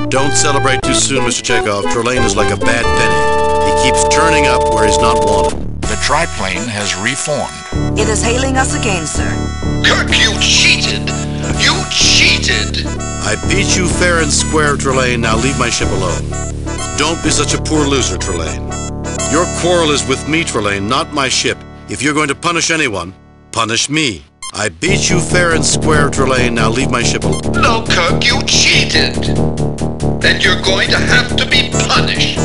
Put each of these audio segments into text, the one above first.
Don't celebrate too soon, Mr. Chekhov. Trelane is like a bad penny. He keeps turning up where he's not wanted. The triplane has reformed. It is hailing us again, sir. Kirk, you cheated! You cheated! I beat you fair and square, Trelane. Now leave my ship alone. Don't be such a poor loser, Trelane. Your quarrel is with me, Trelane, not my ship. If you're going to punish anyone, punish me. I beat you fair and square, Trelane. Now leave my ship alone. No, Kirk, you cheated! And you're going to have to be punished.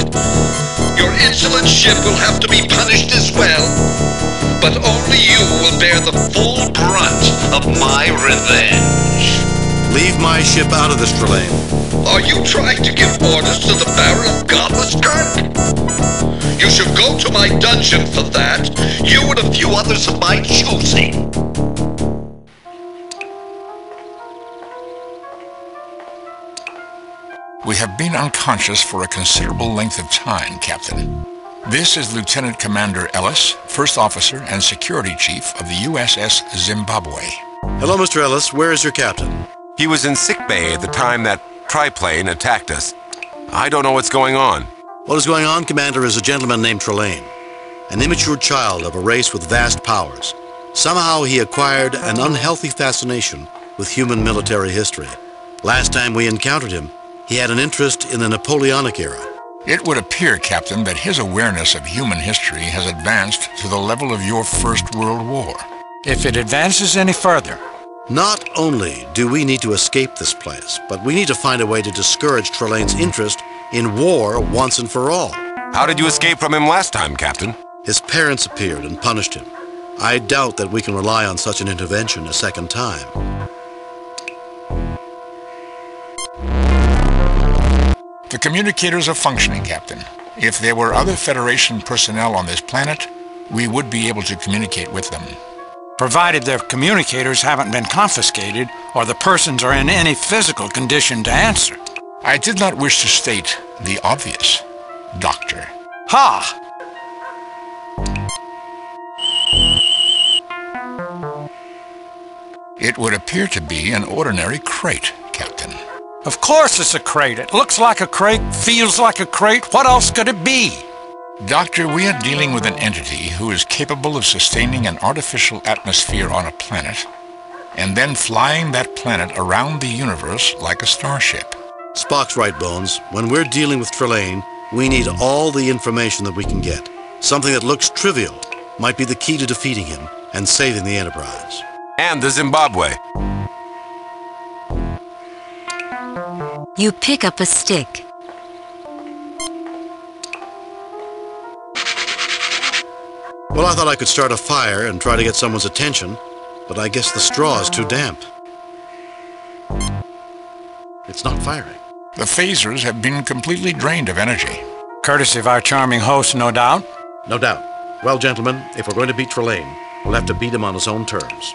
Your insolent ship will have to be punished as well. But only you will bear the full brunt of my revenge. Leave my ship out of this, Trelane. Are you trying to give orders to the Baron of Godless, Kirk? You should go to my dungeon for that. You and a few others of my choosing. We have been unconscious for a considerable length of time, Captain. This is Lieutenant Commander Ellis, First Officer and Security Chief of the USS Zimbabwe. Hello, Mr. Ellis. Where is your captain? He was in sickbay at the time that triplane attacked us. I don't know what's going on. What is going on, Commander, is a gentleman named Trelane, an immature child of a race with vast powers. Somehow he acquired an unhealthy fascination with human military history. Last time we encountered him, he had an interest in the Napoleonic era. It would appear, Captain, that his awareness of human history has advanced to the level of your First World War. If it advances any further. Not only do we need to escape this place, but we need to find a way to discourage Trelane's interest in war once and for all. How did you escape from him last time, Captain? His parents appeared and punished him. I doubt that we can rely on such an intervention a second time. The communicators are functioning, Captain. If there were other Federation personnel on this planet, we would be able to communicate with them. Provided their communicators haven't been confiscated or the persons are in any physical condition to answer. I did not wish to state the obvious, Doctor. Ha! It would appear to be an ordinary crate, Captain. Of course it's a crate. It looks like a crate, feels like a crate. What else could it be? Doctor, we are dealing with an entity who is capable of sustaining an artificial atmosphere on a planet and then flying that planet around the universe like a starship. Spock's right, Bones. When we're dealing with Trelane, we need all the information that we can get. Something that looks trivial might be the key to defeating him and saving the Enterprise. And the Zimbabwe. You pick up a stick. Well, I thought I could start a fire and try to get someone's attention, but I guess the straw is too damp. It's not firing. The phasers have been completely drained of energy. Courtesy of our charming host, no doubt. No doubt. Well, gentlemen, if we're going to beat Trelane, we'll have to beat him on his own terms.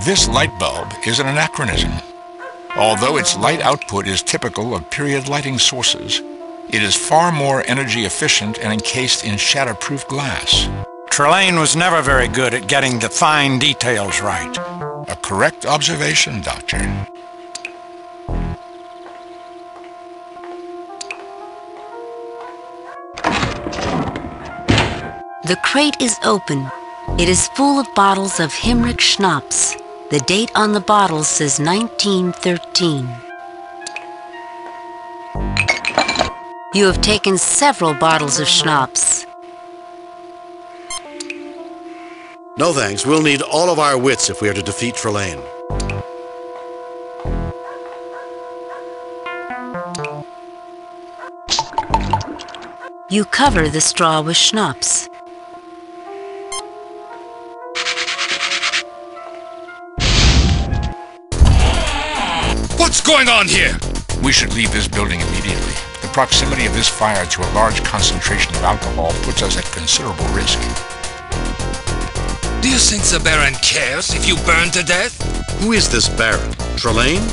This light bulb is an anachronism. Although its light output is typical of period lighting sources, it is far more energy efficient and encased in shatterproof glass. Trelane was never very good at getting the fine details right. A correct observation, Doctor. The crate is open. It is full of bottles of Himrich schnapps. The date on the bottle says 1913. You have taken several bottles of schnapps. No thanks. We'll need all of our wits if we are to defeat Trelane. You cover the straw with schnapps. What's going on here? We should leave this building immediately. The proximity of this fire to a large concentration of alcohol puts us at considerable risk. Do you think the Baron cares if you burn to death? Who is this Baron? Trelane?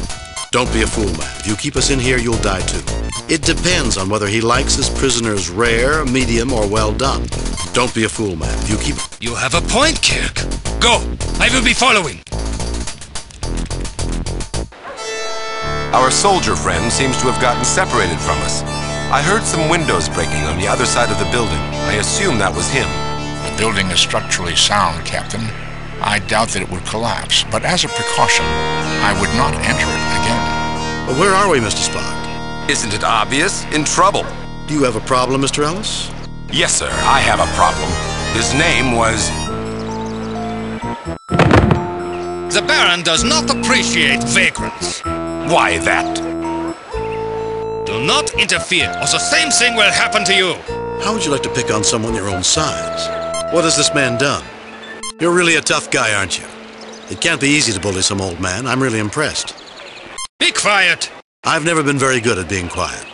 Don't be a fool, man. If you keep us in here, you'll die too. It depends on whether he likes his prisoners rare, medium, or well done. Don't be a fool, man. If you keep... You have a point, Kirk. Go! I will be following! Our soldier friend seems to have gotten separated from us. I heard some windows breaking on the other side of the building. I assume that was him. The building is structurally sound, Captain. I doubt that it would collapse, but as a precaution, I would not enter it again. But where are we, Mr. Spock? Isn't it obvious? In trouble. Do you have a problem, Mr. Ellis? Yes, sir, I have a problem. His name was... The Baron does not appreciate vagrants. Why that? Do not interfere, or the same thing will happen to you. How would you like to pick on someone your own size? What has this man done? You're really a tough guy, aren't you? It can't be easy to bully some old man. I'm really impressed. Be quiet! I've never been very good at being quiet.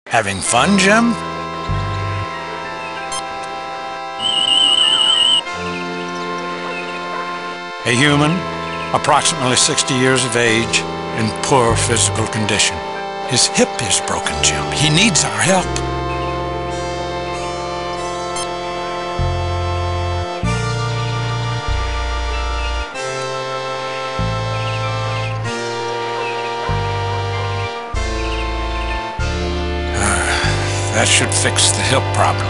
Having fun, Jim? A human, approximately 60 years of age, in poor physical condition. His hip is broken, Jim. He needs our help. That should fix the hip problem.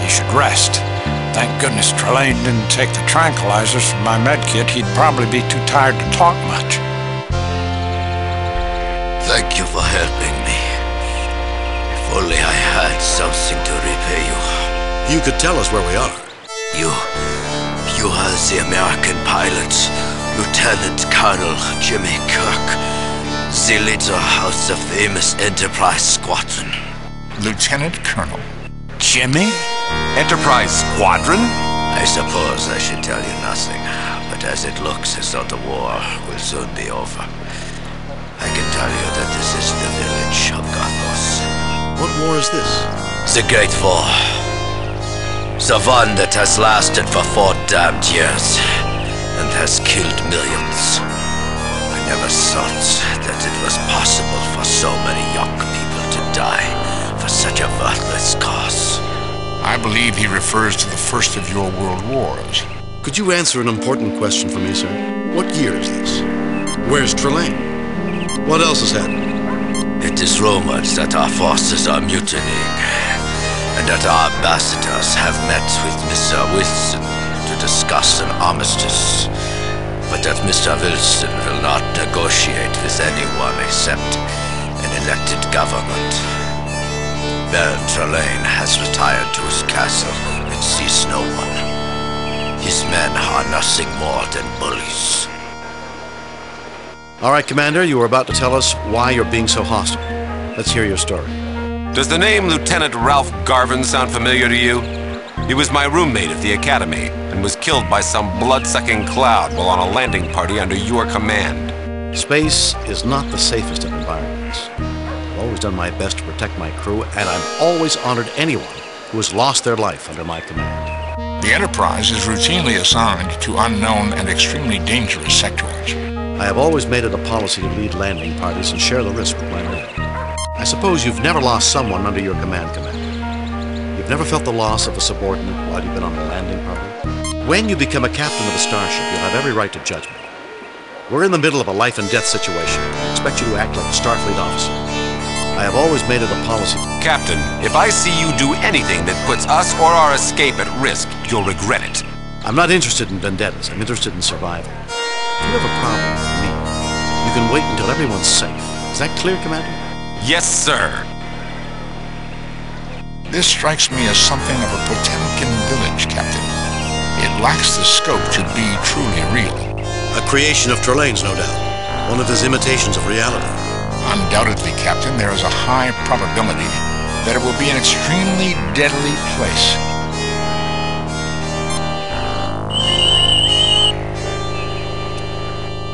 He should rest. Thank goodness Trelane didn't take the tranquilizers from my med kit. He'd probably be too tired to talk much. Thank you for helping me. If only I had something to repay you. You could tell us where we are. You are the American pilot, Lieutenant Colonel Jimmy Kirk, the leader of the famous Enterprise Squadron. Lieutenant Colonel. Jimmy? Enterprise Squadron? I suppose I should tell you nothing, but as it looks as though the war will soon be over, I can tell you that this is the village of Gothos. What war is this? The Great War. The one that has lasted for 4 damned years and has killed millions. I never thought that it was possible for so many young people to die for such a worthless cause. I believe he refers to the first of your world wars. Could you answer an important question for me, sir? What year is this? Where's Trelane? What else has happened? It is rumored that our forces are mutinying, and that our ambassadors have met with Mr. Wilson to discuss an armistice, but that Mr. Wilson will not negotiate with anyone except an elected government. Baron Trelane has retired to his castle and sees no one. His men are nothing more than bullies. All right, Commander, you were about to tell us why you're being so hostile. Let's hear your story. Does the name Lieutenant Ralph Garvin sound familiar to you? He was my roommate at the academy and was killed by some blood-sucking cloud while on a landing party under your command. Space is not the safest of environments. I've always done my best to protect my crew, and I've always honored anyone who has lost their life under my command. The Enterprise is routinely assigned to unknown and extremely dangerous sectors. I have always made it a policy to lead landing parties and share the risk with my men. I suppose you've never lost someone under your command, Commander. You've never felt the loss of a subordinate while you've been on a landing party. When you become a captain of a starship, you'll have every right to judgment. We're in the middle of a life-and-death situation. I expect you to act like a Starfleet officer. I have always made it a policy. Captain, if I see you do anything that puts us or our escape at risk, you'll regret it. I'm not interested in vendettas. I'm interested in survival. If you have a problem with me, you can wait until everyone's safe. Is that clear, Commander? Yes, sir. This strikes me as something of a Potemkin village, Captain. It lacks the scope to be truly real. A creation of Trelane's, no doubt. One of his imitations of reality. Undoubtedly, Captain, there is a high probability that it will be an extremely deadly place.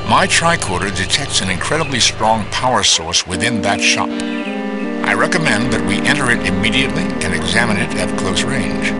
My tricorder detects an incredibly strong power source within that shop. I recommend that we enter it immediately and examine it at close range.